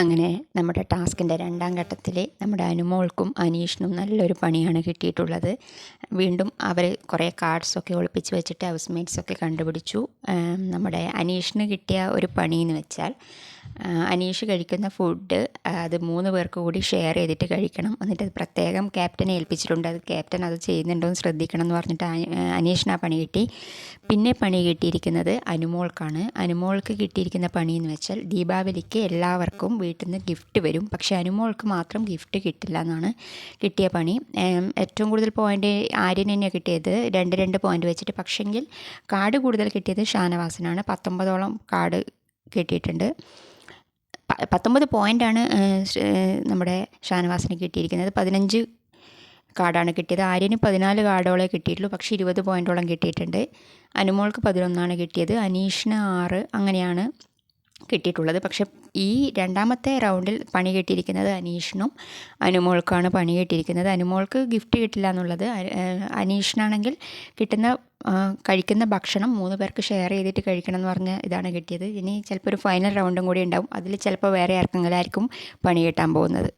അങ്ങനെ നമ്മുടെ ടാസ്കിൻ്റെ രണ്ടാം ഘട്ടത്തിൽ നമ്മുടെ അനുമോൾക്കും അനീഷിനും നല്ലൊരു പണിയാണ് കിട്ടിയിട്ടുള്ളത്. വീണ്ടും അവർ കുറേ കാർഡ്സൊക്കെ ഒളിപ്പിച്ച് വെച്ചിട്ട് ഹൗസ് മേറ്റ്സൊക്കെ കണ്ടുപിടിച്ചു. നമ്മുടെ അനീഷിന് കിട്ടിയ ഒരു പണിയെന്ന് വെച്ചാൽ അനീഷ് കഴിക്കുന്ന ഫുഡ് അത് 3 പേർക്ക് കൂടി ഷെയർ ചെയ്തിട്ട് കഴിക്കണം. എന്നിട്ട് അത് പ്രത്യേകം ക്യാപ്റ്റനെ ഏൽപ്പിച്ചിട്ടുണ്ട്. അത് ക്യാപ്റ്റൻ അത് ചെയ്യുന്നുണ്ടോ എന്ന് ശ്രദ്ധിക്കണം എന്ന് പറഞ്ഞിട്ട് അനീഷിന് ആ പണി കിട്ടി. പിന്നെ പണി കിട്ടിയിരിക്കുന്നത് അനുമോൾക്കാണ്. അനുമോൾക്ക് കിട്ടിയിരിക്കുന്ന പണിയെന്ന് വെച്ചാൽ ദീപാവലിക്ക് എല്ലാവർക്കും വീട്ടിൽ നിന്ന് ഗിഫ്റ്റ് വരും, പക്ഷേ അനുമോൾക്ക് മാത്രം ഗിഫ്റ്റ് കിട്ടില്ല എന്നാണ് കിട്ടിയ പണി. ഏറ്റവും കൂടുതൽ പോയിൻ്റ് ആര്യന് തന്നെയാണ് കിട്ടിയത്, 2 പോയിൻ്റ് വെച്ചിട്ട്. പക്ഷെങ്കിൽ കാർഡ് കൂടുതൽ കിട്ടിയത് ഷാനവാസിനാണ്. 19ഓളം കാർഡ് കിട്ടിയിട്ടുണ്ട്. 19 പോയിൻ്റാണ് നമ്മുടെ ഷാനവാസിന് കിട്ടിയിരിക്കുന്നത്. 15 കാർഡാണ് കിട്ടിയത്. ആര്യന് 14 കാർഡോളെ കിട്ടിയിട്ടുള്ളൂ, പക്ഷേ 20 പോയിൻ്റോളം കിട്ടിയിട്ടുണ്ട്. അനുമോൾക്ക് 11 കിട്ടിയത്, അനീഷിന് 6 അങ്ങനെയാണ് കിട്ടിയിട്ടുള്ളത്. പക്ഷെ ഈ രണ്ടാമത്തെ റൗണ്ടിൽ പണി കിട്ടിയിരിക്കുന്നത് അനീഷിനും അനുമോൾക്കാണ് പണി കിട്ടിയിരിക്കുന്നത്. അനുമോൾക്ക് ഗിഫ്റ്റ് കിട്ടില്ല എന്നുള്ളത്. അനീഷിനാണെങ്കിൽ കഴിക്കുന്ന ഭക്ഷണം 3 പേർക്ക് ഷെയർ ചെയ്തിട്ട് കഴിക്കണം എന്ന് പറഞ്ഞ ഇതാണ് കിട്ടിയത്. ഇനി ചിലപ്പോൾ ഒരു ഫൈനൽ റൗണ്ടും കൂടി ഉണ്ടാവും. അതിൽ ചിലപ്പോൾ വേറെ ആർക്കെങ്കിലും പണി കിട്ടാൻ പോകുന്നത്.